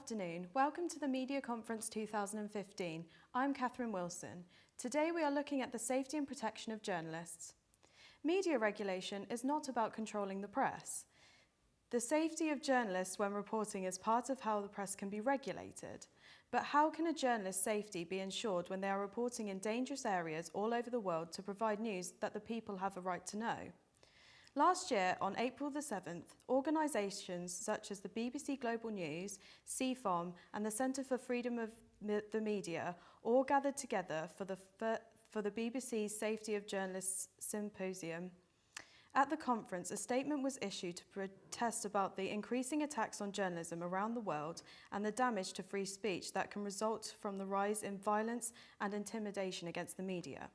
afternoon. Welcome to the Media Conference 2015. I'm Catherine Wilson. Today we are looking at the safety and protection of journalists. Media regulation is not about controlling the press. The safety of journalists when reporting is part of how the press can be regulated. But how can a journalist's safety be ensured when they are reporting in dangerous areas all over the world to provide news that the people have a right to know? Last year, on April the 7th, organisations such as the BBC Global News, CFOM and the Centre for Freedom of the Media all gathered together for the BBC's Safety of Journalists Symposium. At the conference, a statement was issued to protest about the increasing attacks on journalism around the world and the damage to free speech that can result from the rise in violence and intimidation against the media.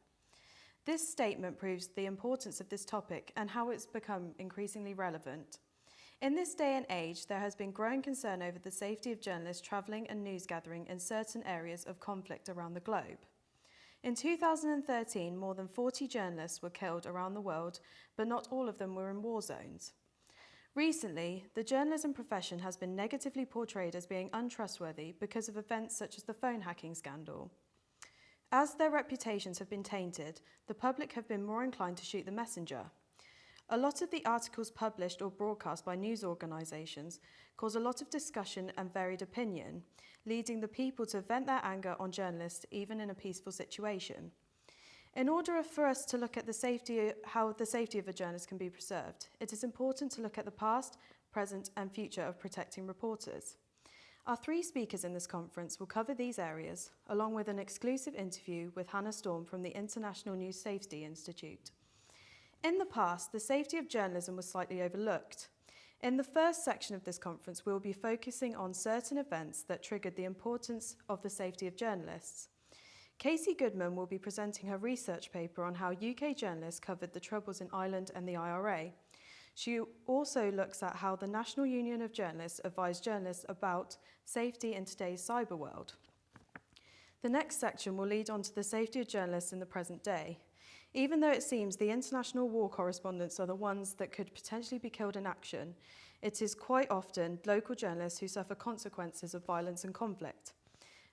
This statement proves the importance of this topic and how it's become increasingly relevant. In this day and age, there has been growing concern over the safety of journalists travelling and news gathering in certain areas of conflict around the globe. In 2013, more than 40 journalists were killed around the world, but not all of them were in war zones. Recently, the journalism profession has been negatively portrayed as being untrustworthy because of events such as the phone hacking scandal. As their reputations have been tainted, the public have been more inclined to shoot the messenger. A lot of the articles published or broadcast by news organisations cause a lot of discussion and varied opinion, leading the people to vent their anger on journalists even in a peaceful situation. In order for us to look at how the safety of a journalist can be preserved, it is important to look at the past, present and future of protecting reporters. Our three speakers in this conference will cover these areas, along with an exclusive interview with Hannah Storm from the International News Safety Institute. In the past, the safety of journalism was slightly overlooked. In the first section of this conference, we will be focusing on certain events that triggered the importance of the safety of journalists. Casey Goodman will be presenting her research paper on how UK journalists covered the troubles in Ireland and the IRA. She also looks at how the National Union of Journalists advised journalists about safety in today's cyber world. The next section will lead on to the safety of journalists in the present day. Even though it seems the international war correspondents are the ones that could potentially be killed in action, it is quite often local journalists who suffer consequences of violence and conflict.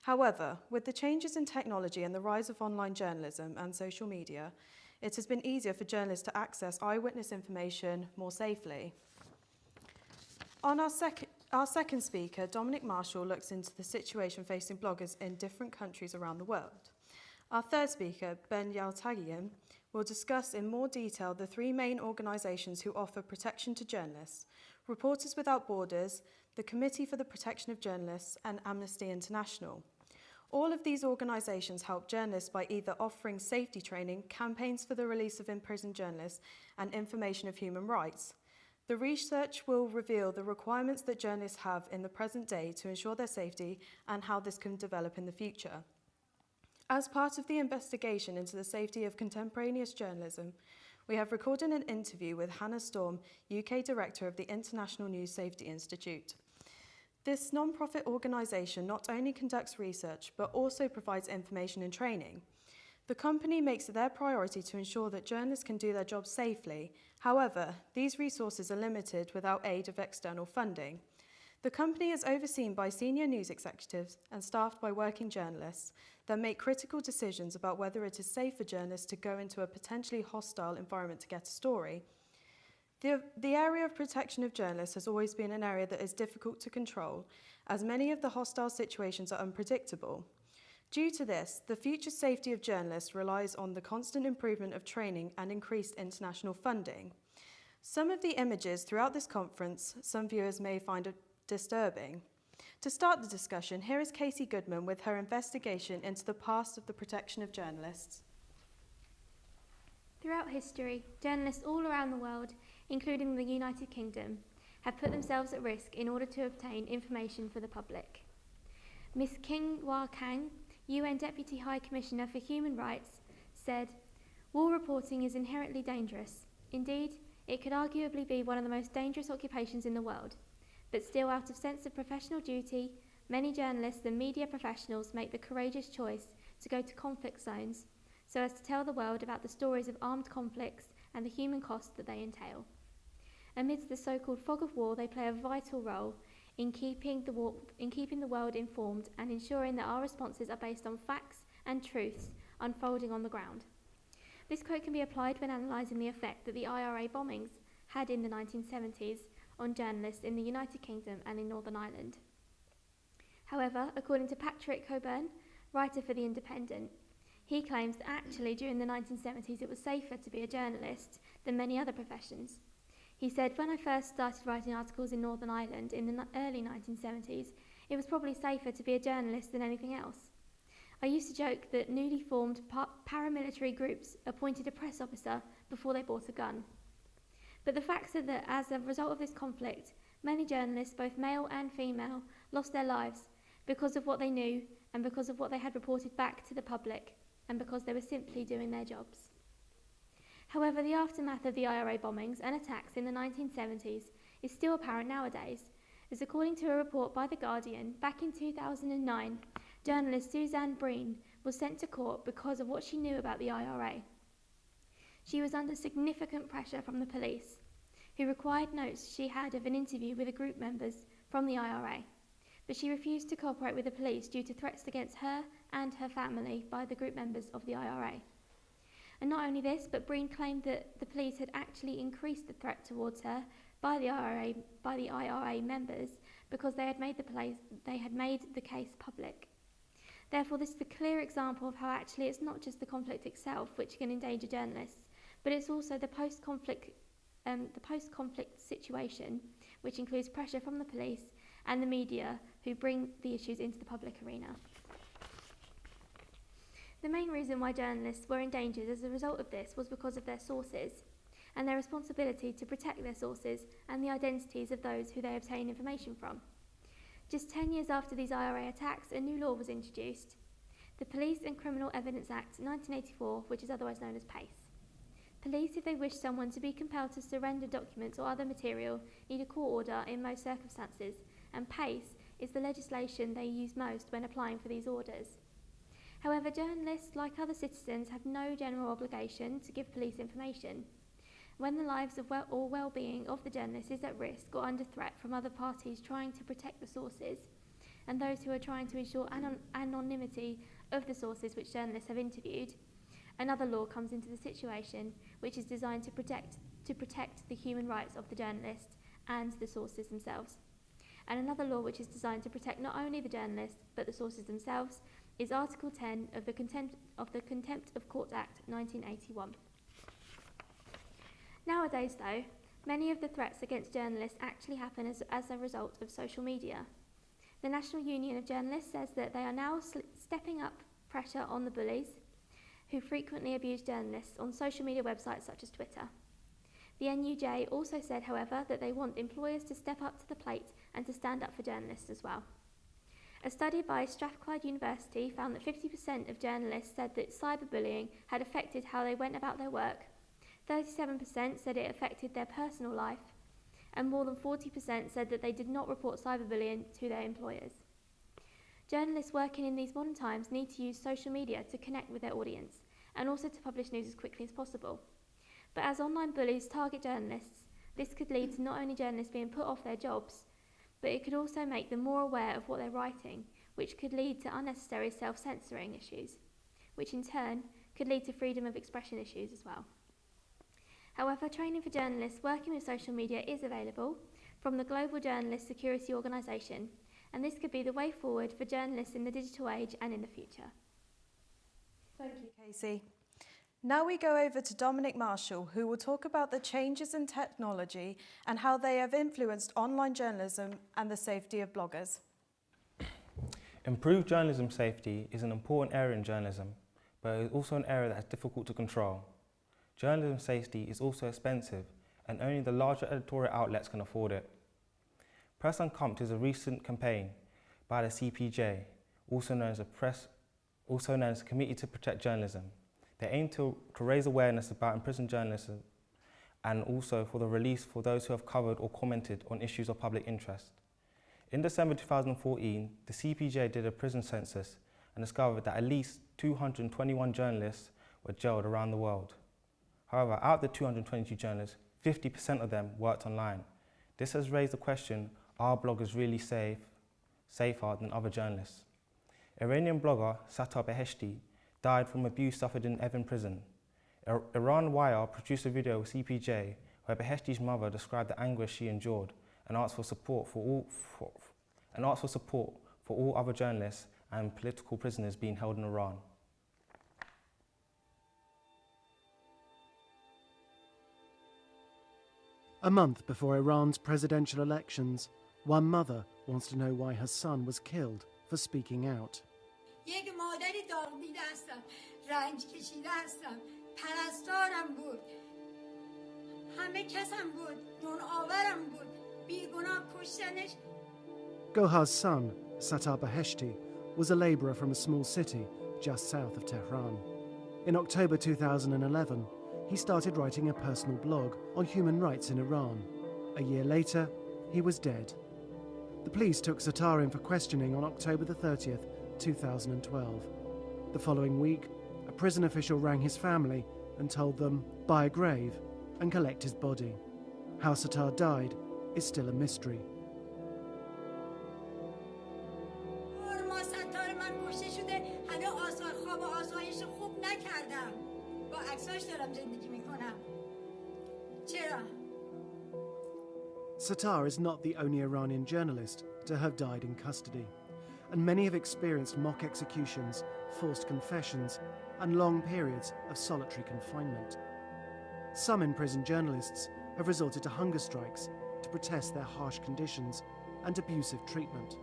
However, with the changes in technology and the rise of online journalism and social media, it has been easier for journalists to access eyewitness information more safely. On our second speaker, Dominic Marshall, looks into the situation facing bloggers in different countries around the world. Our third speaker, Ben Yaltagian, will discuss in more detail the three main organisations who offer protection to journalists: Reporters Without Borders, the Committee for the Protection of Journalists and Amnesty International. All of these organisations help journalists by either offering safety training, campaigns for the release of imprisoned journalists, and information of human rights. The research will reveal the requirements that journalists have in the present day to ensure their safety and how this can develop in the future. As part of the investigation into the safety of contemporaneous journalism, we have recorded an interview with Hannah Storm, UK Director of the International News Safety Institute. This non-profit organisation not only conducts research, but also provides information and training. The company makes it their priority to ensure that journalists can do their jobs safely. However, these resources are limited without aid of external funding. The company is overseen by senior news executives and staffed by working journalists that make critical decisions about whether it is safe for journalists to go into a potentially hostile environment to get a story. The area of protection of journalists has always been an area that is difficult to control, as many of the hostile situations are unpredictable. Due to this, the future safety of journalists relies on the constant improvement of training and increased international funding. Some of the images throughout this conference, some viewers may find disturbing. To start the discussion, here is Casey Goodman with her investigation into the past of the protection of journalists. Throughout history, journalists all around the world, including the United Kingdom, have put themselves at risk in order to obtain information for the public. Ms. Qinghua Kang, UN Deputy High Commissioner for Human Rights, said, "War reporting is inherently dangerous. Indeed, it could arguably be one of the most dangerous occupations in the world. But still, out of sense of professional duty, many journalists and media professionals make the courageous choice to go to conflict zones so as to tell the world about the stories of armed conflicts and the human cost that they entail. Amidst the so-called fog of war, they play a vital role in keeping the world informed and ensuring that our responses are based on facts and truths unfolding on the ground. This quote can be applied when analysing the effect that the IRA bombings had in the 1970s on journalists in the United Kingdom and in Northern Ireland. However, according to Patrick Coburn, writer for The Independent, he claims that actually during the 1970s it was safer to be a journalist than many other professions. He said, "When I first started writing articles in Northern Ireland in the early 1970s, it was probably safer to be a journalist than anything else. I used to joke that newly formed paramilitary groups appointed a press officer before they bought a gun. But the facts are that as a result of this conflict, many journalists, both male and female, lost their lives because of what they knew and because of what they had reported back to the public and because they were simply doing their jobs." However, the aftermath of the IRA bombings and attacks in the 1970s is still apparent nowadays, as according to a report by The Guardian, back in 2009, journalist Suzanne Breen was sent to court because of what she knew about the IRA. She was under significant pressure from the police, who required notes she had of an interview with a group members from the IRA, but she refused to cooperate with the police due to threats against her and her family by the group members of the IRA. And not only this, but Breen claimed that the police had actually increased the threat towards her by the IRA members because they had made the case public. Therefore, this is a clear example of how actually it's not just the conflict itself which can endanger journalists, but it's also the post-conflict situation, which includes pressure from the police and the media who bring the issues into the public arena. The main reason why journalists were endangered as a result of this was because of their sources and their responsibility to protect their sources and the identities of those who they obtain information from. Just 10 years after these IRA attacks, a new law was introduced, the Police and Criminal Evidence Act 1984, which is otherwise known as PACE. Police, if they wish someone to be compelled to surrender documents or other material, need a court order in most circumstances, and PACE is the legislation they use most when applying for these orders. However, journalists, like other citizens, have no general obligation to give police information. When the lives of or well-being of the journalist is at risk or under threat from other parties trying to protect the sources, and those who are trying to ensure anonymity of the sources which journalists have interviewed, another law comes into the situation which is designed to protect the human rights of the journalist and the sources themselves. And another law which is designed to protect not only the journalist but the sources themselves is Article 10 of the Contempt of Court Act 1981. Nowadays, though, many of the threats against journalists actually happen as a result of social media. The National Union of Journalists says that they are now stepping up pressure on the bullies who frequently abuse journalists on social media websites such as Twitter. The NUJ also said, however, that they want employers to step up to the plate and to stand up for journalists as well. A study by Strathclyde University found that 50% of journalists said that cyberbullying had affected how they went about their work, 37% said it affected their personal life, and more than 40% said that they did not report cyberbullying to their employers. Journalists working in these modern times need to use social media to connect with their audience and also to publish news as quickly as possible. But as online bullies target journalists, this could lead to not only journalists being put off their jobs, but it could also make them more aware of what they're writing, which could lead to unnecessary self-censoring issues, which in turn could lead to freedom of expression issues as well. However, training for journalists working with social media is available from the Global Journalist Security Organisation, and this could be the way forward for journalists in the digital age and in the future. Thank you, Casey. Now we go over to Dominic Marshall, who will talk about the changes in technology and how they have influenced online journalism and the safety of bloggers. Improved journalism safety is an important area in journalism, but it is also an area that is difficult to control. Journalism safety is also expensive, and only the larger editorial outlets can afford it. Press Uncompt is a recent campaign by the CPJ, also known as Committee to Protect Journalism. They aim to raise awareness about imprisoned journalism and also for the release for those who have covered or commented on issues of public interest. In December 2014, the CPJ did a prison census and discovered that at least 221 journalists were jailed around the world. However, out of the 222 journalists, 50% of them worked online. This has raised the question are bloggers really safer than other journalists? Iranian blogger Sattar Beheshti died from abuse suffered in Evin prison. Iran Wire produced a video with CPJ where Beheshti's mother described the anguish she endured and asked for support for all other journalists and political prisoners being held in Iran. A month before Iran's presidential elections, one mother wants to know why her son was killed for speaking out. یک مادری داغ دیده هستم، رنج کشیده هستم، پرستارم بود، همه کسم بود، نون آورم بود، بیگناه کشتنش. Gohar's son, Sattar Beheshti, was a labourer from a small city just south of Tehran. In October 2011, he started writing a personal blog on human rights in Iran. A year later, he was dead. The police took Sattar in for questioning on October the 30th, 2012. The following week, a prison official rang his family and told them, buy a grave and collect his body. How Sattar died is still a mystery. Sattar is not the only Iranian journalist to have died in custody, and many have experienced mock executions, forced confessions, and long periods of solitary confinement. Some imprisoned journalists have resorted to hunger strikes to protest their harsh conditions and abusive treatment.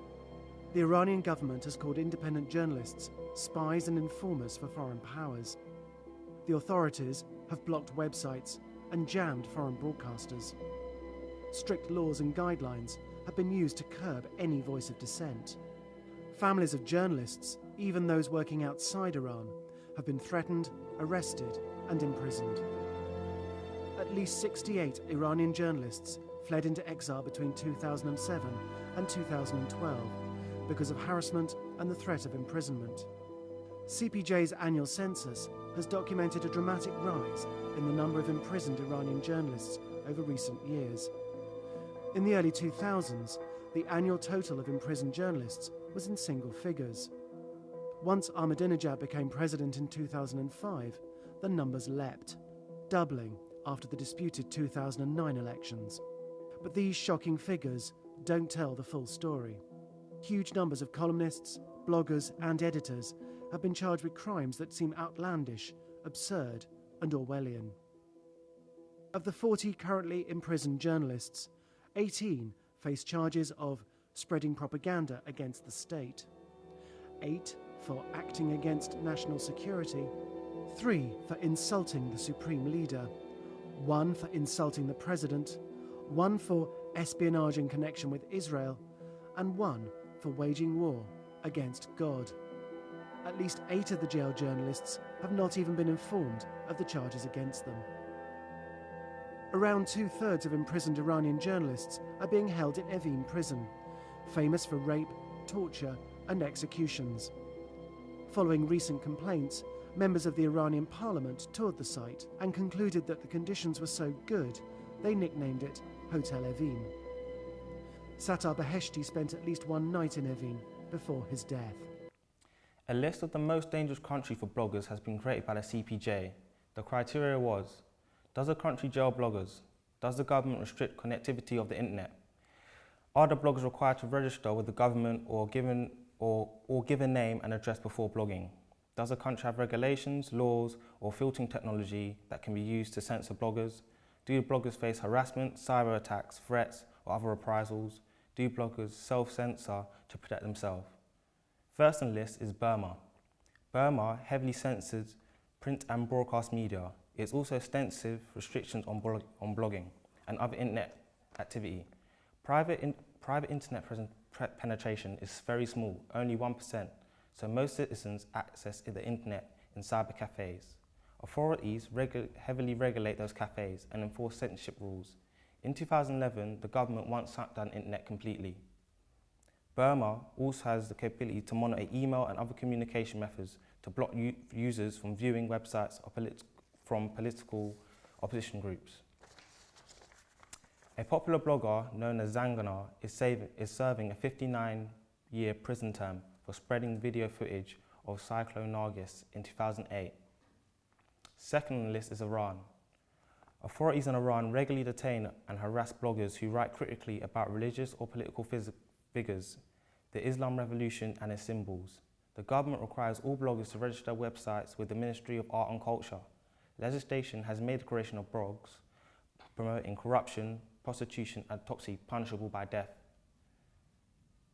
The Iranian government has called independent journalists spies and informers for foreign powers. The authorities have blocked websites and jammed foreign broadcasters. Strict laws and guidelines have been used to curb any voice of dissent. Families of journalists, even those working outside Iran, have been threatened, arrested, and imprisoned. At least 68 Iranian journalists fled into exile between 2007 and 2012 because of harassment and the threat of imprisonment. CPJ's annual census has documented a dramatic rise in the number of imprisoned Iranian journalists over recent years. In the early 2000s, the annual total of imprisoned journalists was in single figures. Once Ahmadinejad became president in 2005, the numbers leapt, doubling after the disputed 2009 elections. But these shocking figures don't tell the full story. Huge numbers of columnists, bloggers, and editors have been charged with crimes that seem outlandish, absurd, and Orwellian. Of the 40 currently imprisoned journalists, 18 face charges of spreading propaganda against the state, 8 for acting against national security, 3 for insulting the supreme leader, 1 for insulting the president, 1 for espionage in connection with Israel, and 1 for waging war against God. At least 8 of the jailed journalists have not even been informed of the charges against them. Around 2/3 of imprisoned Iranian journalists are being held in Evin prison, famous for rape, torture, and executions. Following recent complaints, members of the Iranian parliament toured the site and concluded that the conditions were so good, they nicknamed it Hotel Evin. Sattar Beheshti spent at least one night in Evin before his death. A list of the most dangerous countries for bloggers has been created by the CPJ. The criteria was: does the country jail bloggers? Does the government restrict connectivity of the internet? Are the bloggers required to register with the government or give a name and address before blogging? Does the country have regulations, laws, or filtering technology that can be used to censor bloggers? Do bloggers face harassment, cyber attacks, threats, or other reprisals? Do bloggers self-censor to protect themselves? First on the list is Burma. Burma heavily censors print and broadcast media. It's also extensive restrictions on blogging and other internet activity. Private internet penetration is very small, only 1%, so most citizens access the internet in cyber cafes. Authorities heavily regulate those cafes and enforce censorship rules. In 2011, the government once shut down internet completely. Burma also has the capability to monitor email and other communication methods to block users from viewing websites from political opposition groups. A popular blogger known as Zangana is serving a 59-year prison term for spreading video footage of Cyclone Nargis in 2008. Second on the list is Iran. Authorities in Iran regularly detain and harass bloggers who write critically about religious or political figures, the Islam Revolution and its symbols. The government requires all bloggers to register websites with the Ministry of Art and Culture. Legislation has made the creation of blogs promoting corruption, prostitution and autopsy punishable by death.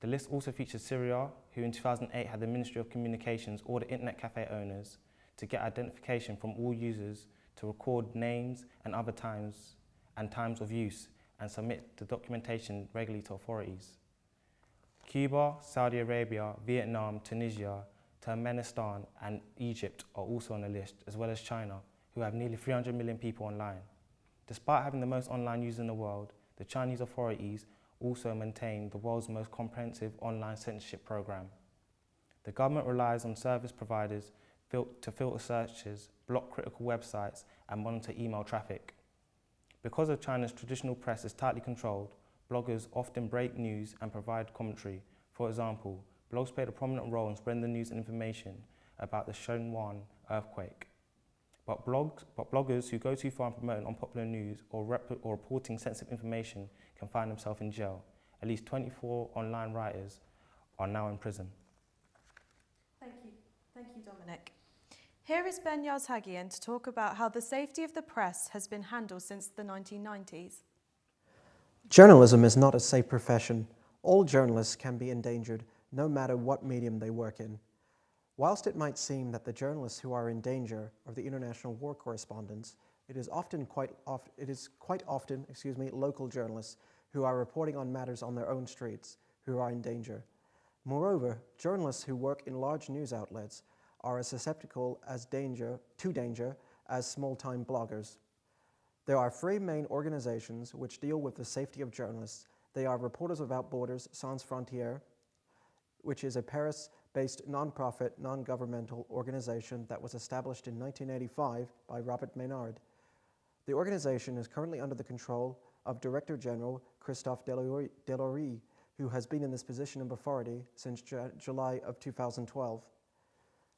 The list also features Syria, who in 2008 had the Ministry of Communications order internet cafe owners to get identification from all users to record names and other times of use and submit the documentation regularly to authorities. Cuba, Saudi Arabia, Vietnam, Tunisia, Turkmenistan and Egypt are also on the list, as well as China, who have nearly 300 million people online. Despite having the most online users in the world, the Chinese authorities also maintain the world's most comprehensive online censorship program. The government relies on service providers to filter searches, block critical websites, and monitor email traffic. Because of China's traditional press is tightly controlled, bloggers often break news and provide commentary. For example, blogs played a prominent role in spreading the news and information about the Sichuan earthquake. But bloggers who go too far in promoting unpopular news or reporting sensitive information can find themselves in jail. At least 24 online writers are now in prison. Thank you, Dominic. Here is Ben Yazhagian to talk about how the safety of the press has been handled since the 1990s. Journalism is not a safe profession. All journalists can be endangered, no matter what medium they work in. Whilst it might seem that the journalists who are in danger are the international war correspondents, it is quite often local journalists who are reporting on matters on their own streets who are in danger. Moreover, journalists who work in large news outlets are as susceptible to danger as small-time bloggers. There are three main organizations which deal with the safety of journalists. They are Reporters Without Borders Sans Frontières, which is a Paris-based non-profit, non-governmental organization that was established in 1985 by Robert Maynard. The organization is currently under the control of Director General Christophe Delory, who has been in this position of authority since July of 2012.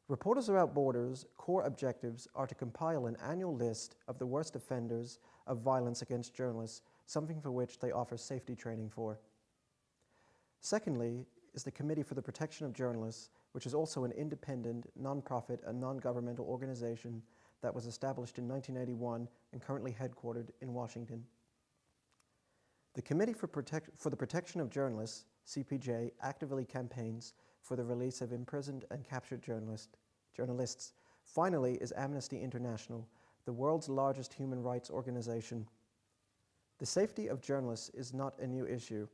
Reporters Without Borders' core objectives are to compile an annual list of the worst offenders of violence against journalists, something for which they offer safety training for. Secondly is the Committee for the Protection of Journalists, which is also an independent, non-profit and non-governmental organization that was established in 1981 and currently headquartered in Washington. The Committee for the Protection of Journalists, CPJ, actively campaigns for the release of imprisoned and captured journalists. Finally is Amnesty International, the world's largest human rights organization. The safety of journalists is not a new issue.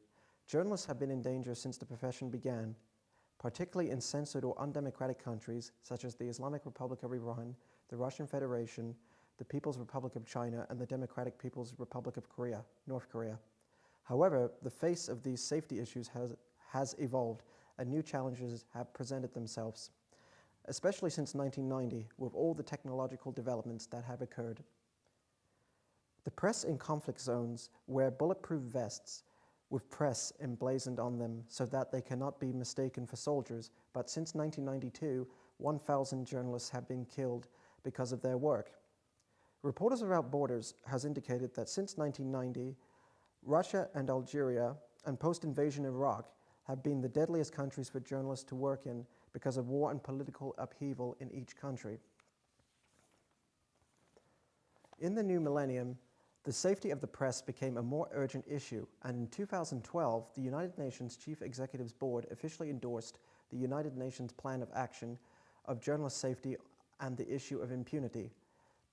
Journalists have been in danger since the profession began, particularly in censored or undemocratic countries such as the Islamic Republic of Iran, the Russian Federation, the People's Republic of China, and the Democratic People's Republic of North Korea. However, the face of these safety issues has evolved, and new challenges have presented themselves, especially since 1990, with all the technological developments that have occurred. The press in conflict zones wear bulletproof vests with press emblazoned on them so that they cannot be mistaken for soldiers, but since 1992, 1,000 journalists have been killed because of their work. Reporters Without Borders has indicated that since 1990, Russia and Algeria and post-invasion Iraq have been the deadliest countries for journalists to work in because of war and political upheaval in each country. In the new millennium, the safety of the press became a more urgent issue, and in 2012, the United Nations Chief Executives Board officially endorsed the United Nations Plan of Action of Journalist Safety and the issue of impunity.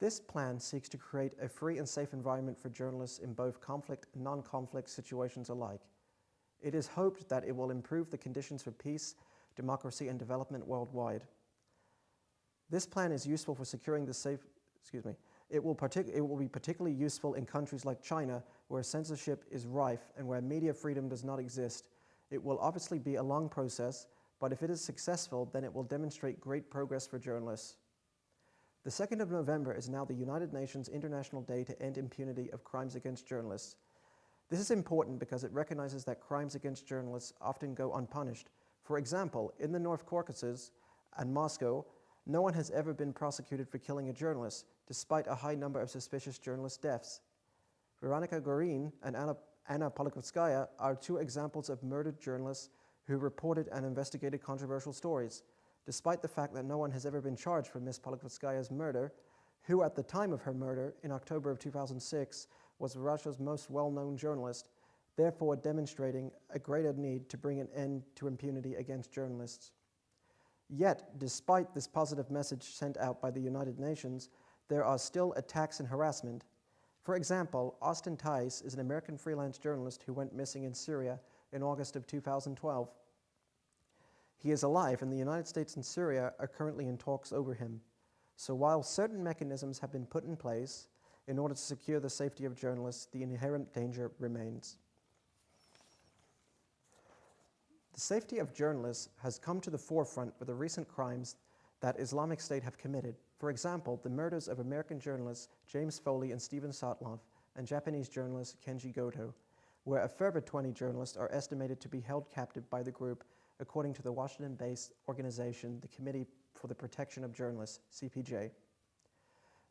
This plan seeks to create a free and safe environment for journalists in both conflict and non-conflict situations alike. It is hoped that it will improve the conditions for peace, democracy, and development worldwide. This plan is useful for securing the It will be particularly useful in countries like China, where censorship is rife and where media freedom does not exist. It will obviously be a long process, but if it is successful, then it will demonstrate great progress for journalists. The 2nd of November is now the United Nations International Day to End Impunity of Crimes Against Journalists. This is important because it recognizes that crimes against journalists often go unpunished. For example, in the North Caucasus and Moscow, no one has ever been prosecuted for killing a journalist, despite a high number of suspicious journalist deaths. Veronika Gorin and Anna Politkovskaya are two examples of murdered journalists who reported and investigated controversial stories. Despite the fact that no one has ever been charged for Ms. Politkovskaya's murder, who at the time of her murder, in October of 2006, was Russia's most well-known journalist, therefore demonstrating a greater need to bring an end to impunity against journalists. Yet, despite this positive message sent out by the United Nations, there are still attacks and harassment. For example, Austin Tice is an American freelance journalist who went missing in Syria in August of 2012. He is alive, and the United States and Syria are currently in talks over him. So while certain mechanisms have been put in place in order to secure the safety of journalists, the inherent danger remains. The safety of journalists has come to the forefront with the recent crimes that Islamic State have committed. For example, the murders of American journalists James Foley and Steven Sotloff and Japanese journalist Kenji Goto, where a further 20 journalists are estimated to be held captive by the group, according to the Washington-based organization, the Committee for the Protection of Journalists, CPJ.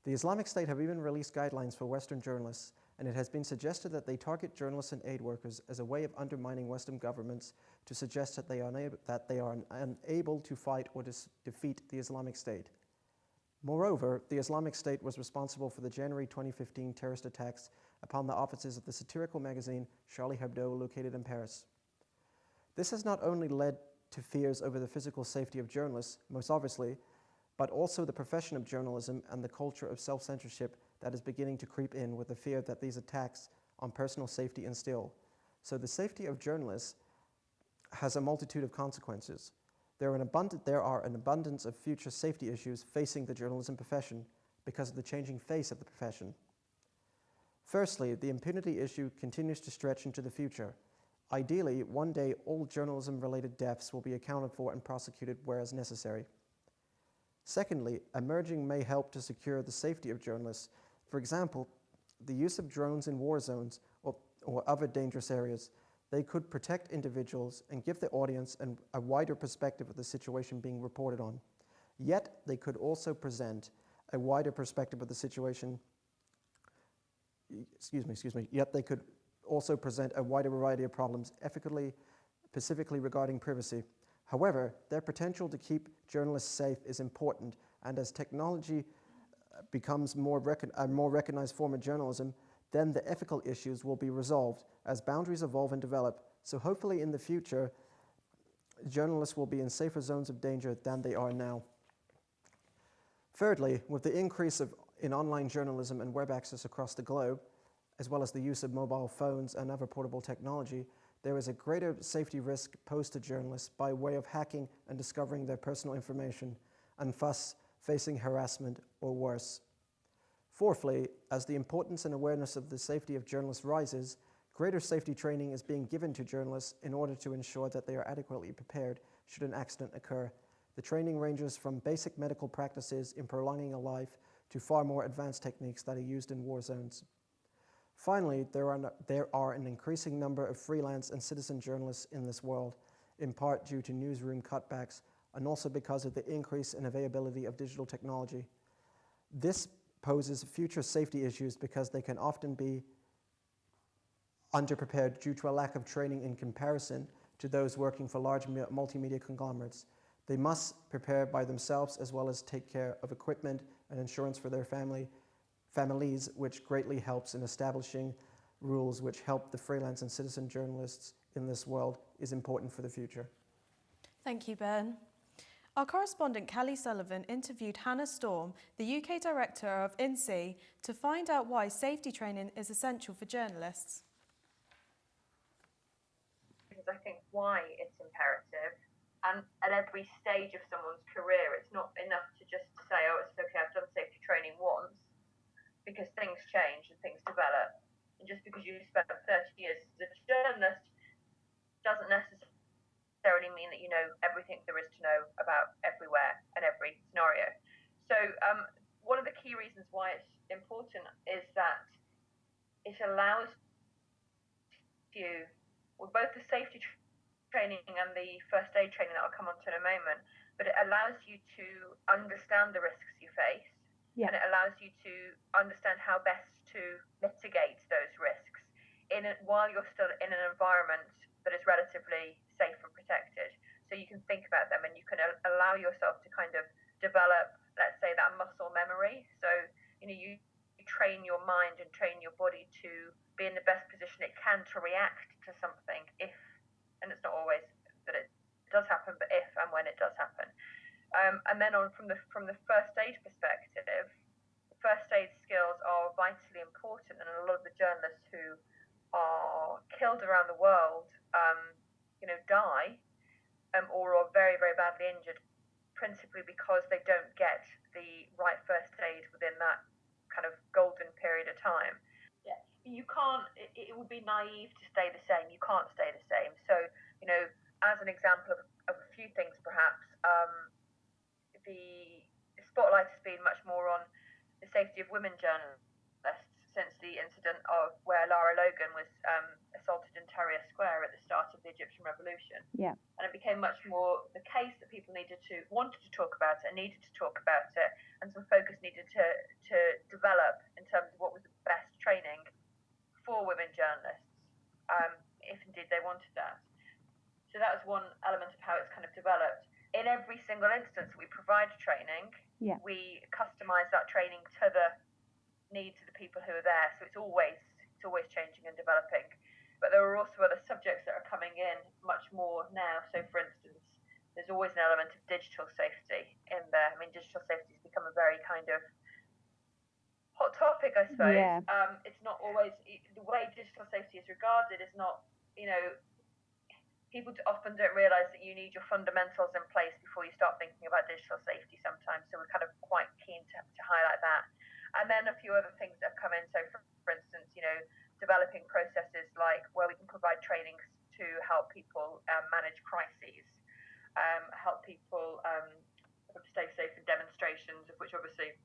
The Islamic State have even released guidelines for Western journalists, and it has been suggested that they target journalists and aid workers as a way of undermining Western governments to suggest that they are unable to fight or defeat the Islamic State. Moreover, the Islamic State was responsible for the January 2015 terrorist attacks upon the offices of the satirical magazine Charlie Hebdo, located in Paris. This has not only led to fears over the physical safety of journalists, most obviously, but also the profession of journalism and the culture of self-censorship that is beginning to creep in with the fear that these attacks on personal safety instill. So the safety of journalists has a multitude of consequences. There are an abundance of future safety issues facing the journalism profession because of the changing face of the profession. Firstly, the impunity issue continues to stretch into the future. Ideally, one day all journalism-related deaths will be accounted for and prosecuted whereas necessary. Secondly, a merging may help to secure the safety of journalists. For example, the use of drones in war zones or other dangerous areas. They could protect individuals and give the audience a wider perspective of the situation being reported on. Yet, they could also present a wider perspective of the situation. Yet they could also present a wider variety of problems ethically, specifically regarding privacy. However, their potential to keep journalists safe is important, and as technology becomes a more recognized form of journalism, then the ethical issues will be resolved as boundaries evolve and develop. So hopefully in the future, journalists will be in safer zones of danger than they are now. Thirdly, with the increase in online journalism and web access across the globe, as well as the use of mobile phones and other portable technology, there is a greater safety risk posed to journalists by way of hacking and discovering their personal information, and thus facing harassment or worse. Fourthly, as the importance and awareness of the safety of journalists rises, greater safety training is being given to journalists in order to ensure that they are adequately prepared should an accident occur. The training ranges from basic medical practices in prolonging a life to far more advanced techniques that are used in war zones. Finally, there are an increasing number of freelance and citizen journalists in this world, in part due to newsroom cutbacks and also because of the increase in availability of digital technology. This poses future safety issues because they can often be underprepared due to a lack of training in comparison to those working for large multimedia conglomerates. They must prepare by themselves as well as take care of equipment and insurance for their families, which greatly helps in establishing rules which help the freelance and citizen journalists in this world is important for the future. Thank you, Ben. Our correspondent Callie Sullivan interviewed Hannah Storm, the UK director of INSEE, to find out why safety training is essential for journalists. Because I think why it's imperative, and at every stage of someone's career, it's not enough to just say, oh, it's okay, I've done safety training once, because things change and things develop. And just because you spent 30 years as a journalist doesn't necessarily mean that you know everything there is to know about everywhere and every scenario. So one of the key reasons why it's important is that it allows you, well, both the safety training and the first aid training that I'll come on to in a moment, but it allows you to understand the risks you face, and it allows you to understand how best to mitigate those risks while you're still in an environment that is relatively safe and protected. So you can think about them and you can allow yourself to kind of develop, let's say, that muscle memory. So, you train your mind and train your body to be in the best position it can to react to something if, and it's not always that it does happen, but if and when it does happen. And then from the first aid perspective, first aid skills are vitally important, and a lot of the journalists who are killed around the world, die or are very, very badly injured, principally because they don't get the right first aid within that kind of golden period of time. Yeah, you can't. It would be naive to stay the same. You can't stay the same. So, as an example of a few things, perhaps the spotlight has been much more on the safety of women journalists since the incident of where Lara Logan was assaulted in Tahrir Square at the start of the Egyptian Revolution. Yeah. And it became much more the case that people wanted to talk about it and needed to talk about it, and some focus needed to develop in terms of what was the best training for women journalists, if indeed they wanted that. So that was one element of how it's kind of developed. In every single instance we provide training, we customise that training to the needs of the people who are there. So it's always changing and developing. But there are also other subjects that are coming in much more now. So for instance, there's always an element of digital safety in there. I mean, digital safety has become a very kind of hot topic, I suppose. Yeah. It's not always the way digital safety is regarded is not, people often don't realise that you need your fundamentals in place before you start thinking about digital safety sometimes. So we're kind of quite keen to highlight that. And then a few other things that have come in. So for instance, developing processes like where we can provide trainings to help people manage crises, help people stay safe in demonstrations, of which obviously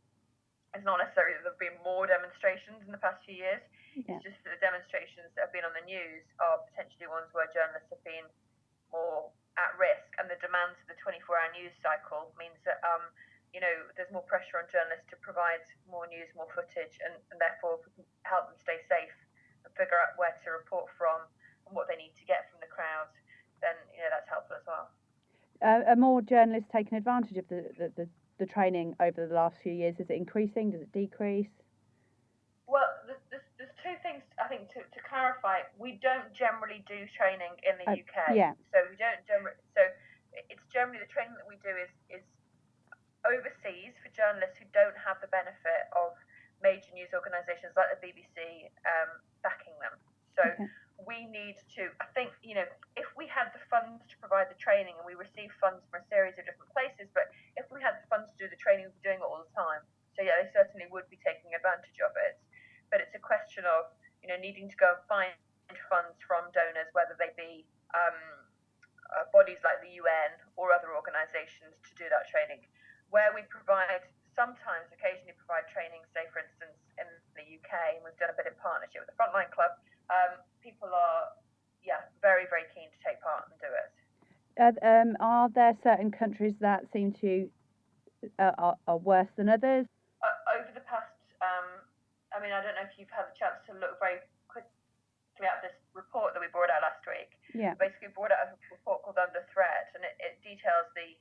it's not necessarily that there have been more demonstrations in the past few years. Yeah. It's just that the demonstrations that have been on the news are potentially ones where journalists have been more at risk, and the demands of the 24-hour news cycle means that there's more pressure on journalists to provide more news, more footage, and therefore we can help them stay safe and figure out where to report from and what they need to get from the crowd, then that's helpful as well. Are more journalists taking advantage of the training over the last few years? Is it increasing? Does it decrease? Well, there's two things I think to clarify. We don't generally do training in the UK. Yeah. So we don't generally. So it's generally the training that we do is overseas for journalists who don't have the benefit of major news organisations like the BBC backing them. So we need to, I think, if we had the funds to provide the training, and we receive funds from a series of different places, but if we had the funds to do the training, we'd be doing it all the time. So yeah, they certainly would be taking advantage of it. But it's a question of, needing to go and find funds from donors, whether they be bodies like the UN or other organisations to do that training. Where we occasionally provide training, say for instance in the UK, and we've done a bit in partnership with the Frontline Club, people are very, very keen to take part and do it. Are there certain countries that seem to are worse than others? Over the past, I don't know if you've had the chance to look very quickly at this report that we brought out last week. Yeah. Basically brought out a report called Under Threat, and it details the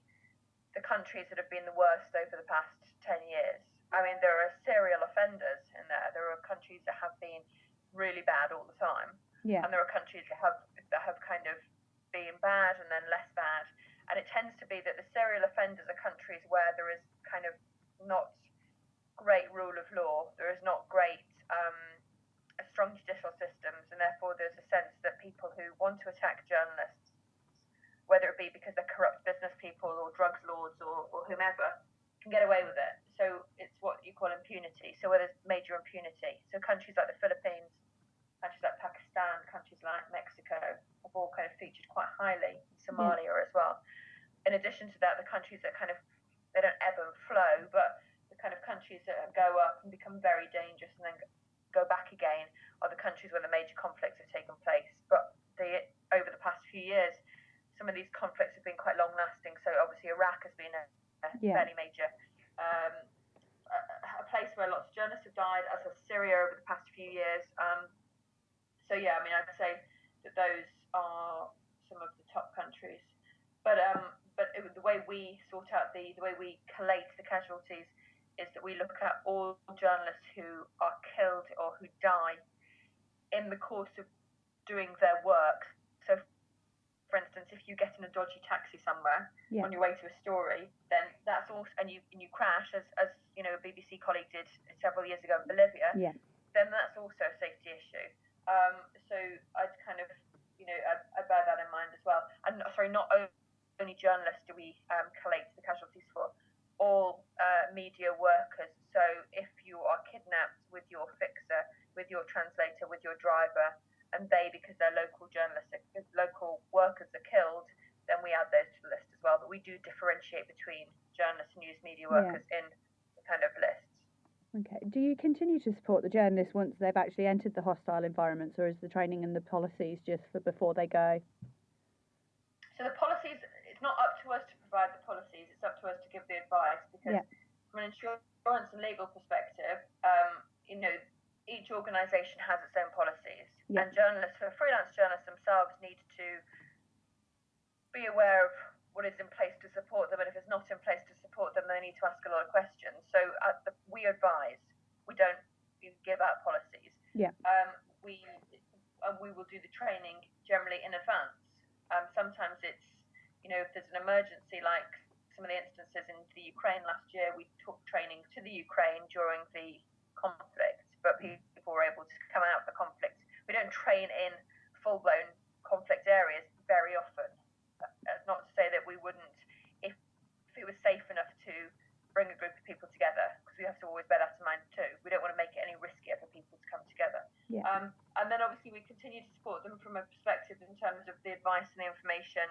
countries that have been the worst over the past 10 years. There are serial offenders in there. There are countries that have been really bad all the time. Yeah. And there are countries that have kind of been bad and then less bad. And it tends to be that the serial offenders are countries where there is kind of not great rule of law. There is not great strong judicial systems, and therefore there's a sense that people who want to attack journalists, whether it be because they're corrupt business people or drugs lords or whomever, can get away with it. So it's what you call impunity. So where there's major impunity. So countries like the Philippines, countries like Pakistan, countries like Mexico have all kind of featured quite highly. Somalia as well. In addition to that, the countries that kind of, they don't ebb and flow, but the kind of countries that go up and become very dangerous and then go back again are the countries where the major conflicts have taken place. But fairly major. A place where lots of journalists have died, as has Syria over the past few years. So yeah, I mean, I'd say that those are some of the top countries. But the way we sort out the way we collate the casualties is that we look at all journalists who are killed or who die in the course of doing their work. So, for instance, if you get in a dodgy taxi somewhere on your way to a story, then that's also, and you crash, as you know, a BBC colleague did several years ago in Bolivia, then that's also a safety issue. So I'd kind of, you know, I bear that in mind as well. And sorry, not only journalists do we collate the casualties for, all media workers. So if you are kidnapped with your fixer, with your translator, with your driver, and they, because they're local journalists, local workers are killed, then we add those to the list as well. But we do differentiate between journalists and news media workers in the kind of lists. Okay. Do you continue to support the journalists once they've actually entered the hostile environments, or is the training and the policies just for before they go? So the policies, it's not up to us to provide the policies, it's up to us to give the advice, because from an insurance and legal perspective, you know, each organisation has its own policies, and journalists, so freelance journalists themselves, need to be aware of what is in place to support them, and if it's not in place to support them, they need to ask a lot of questions. So we advise, we don't give out policies. We will do the training generally in advance. Sometimes it's, you know, if there's an emergency, like some of the instances in the Ukraine last year, we took training to the Ukraine during the conflict, but people were able to come out of the conflict. We don't train in full-blown conflict areas very often. That's not to say that we wouldn't, if it was safe enough to bring a group of people together, because we have to always bear that in mind too. We don't want to make it any riskier for people to come together. And then obviously we continue to support them from a perspective in terms of the advice and the information,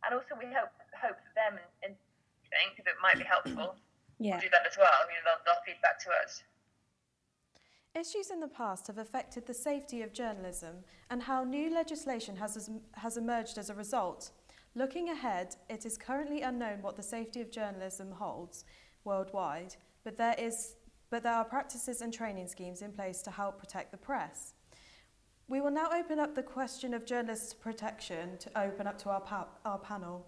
and also we hope that them and think that it might be helpful. We'll do that as well. You know, they'll feed back to us. Issues in the past have affected the safety of journalism and how new legislation has emerged as a result. Looking ahead, it is currently unknown what the safety of journalism holds worldwide, but there are practices and training schemes in place to help protect the press. We will now open up the question of journalists' protection to open up to our panel.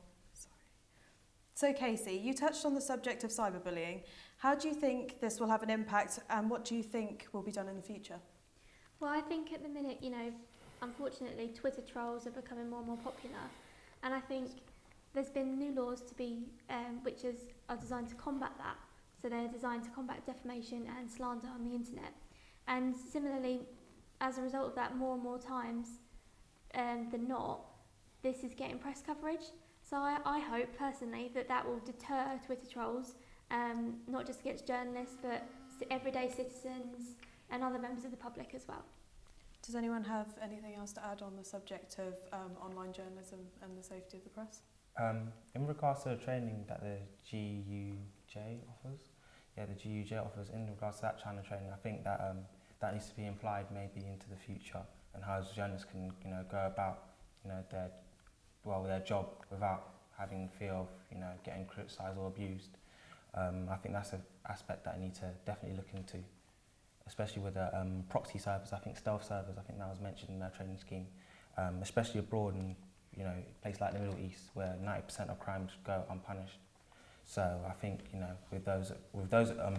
So Casey, you touched on the subject of cyberbullying. How do you think this will have an impact, and what do you think will be done in the future? Well, I think at the minute, you know, unfortunately, Twitter trolls are becoming more and more popular, and I think there's been new laws to be, which are designed to combat that. So they're designed to combat defamation and slander on the internet. And similarly, as a result of that, more and more times than not, this is getting press coverage. So I hope personally that will deter Twitter trolls, not just against journalists, but everyday citizens and other members of the public as well. Does anyone have anything else to add on the subject of online journalism and the safety of the press? In regards to the training that the GUJ offers, the GUJ offers in regards to that China training, I think that that needs to be implied maybe into the future, and how journalists can, you know, go about, you know, their job without having fear of, you know, getting criticised or abused. I think that's an aspect that I need to definitely look into, especially with the proxy servers. I think stealth servers, I think that was mentioned in their training scheme, especially abroad in, you know, places like the Middle East where 90% of crimes go unpunished. So I think, you know, with those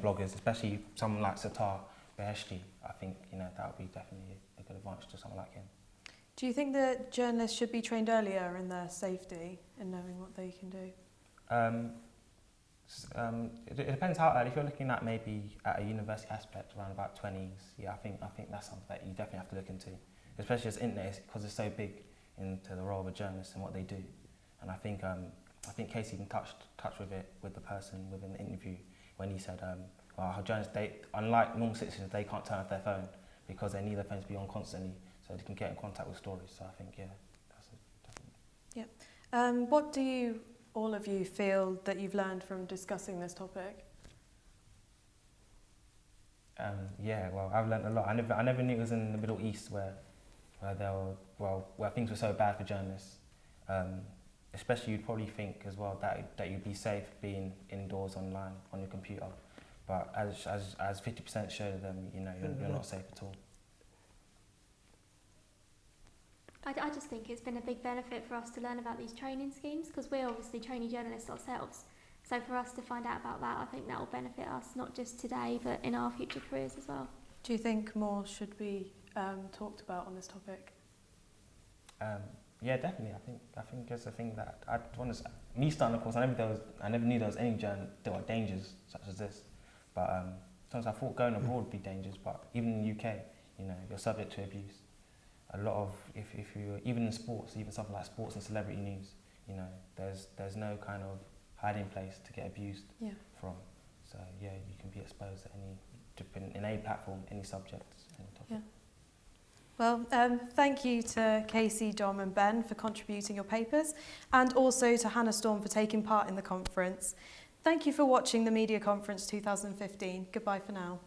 bloggers, especially someone like Sattar Beheshti, I think, you know, that would be definitely a good advantage to someone like him. Do you think that journalists should be trained earlier in their safety and knowing what they can do? It depends how early. If you're looking at maybe at a university aspect around about 20s, I think that's something that you definitely have to look into, especially as internet, because it's so big into the role of a journalist and what they do. And I think Casey even touched with it with the person within the interview when he said, how journalists, unlike normal citizens, they can't turn off their phone because they need their phone to be on constantly, so they can get in contact with stories. So I think, that's it, definitely. What do you, all of you, feel that you've learned from discussing this topic? Well, I've learned a lot. I never knew it was in the Middle East where things were so bad for journalists. especially you'd probably think as well that you'd be safe being indoors online on your computer, but as 50% showed them, you know, you're not safe at all. I just think it's been a big benefit for us to learn about these training schemes, because we're obviously trainee journalists ourselves. So for us to find out about that, I think that will benefit us not just today, but in our future careers as well. Do you think more should be talked about on this topic? Yeah, definitely. I think it's a thing that me starting the course, I never knew there was any there were dangers such as this. But sometimes I thought going abroad would be dangerous, but even in the UK, you know, you're subject to abuse. A lot of, if you even in sports, even something like sports and celebrity news, you know, there's no kind of hiding place to get abused from. So yeah, you can be exposed in any platform, any subjects, any topic. Yeah. Well, thank you to Casey, Dom and Ben for contributing your papers, and also to Hannah Storm for taking part in the conference. Thank you for watching the Media Conference 2015. Goodbye for now.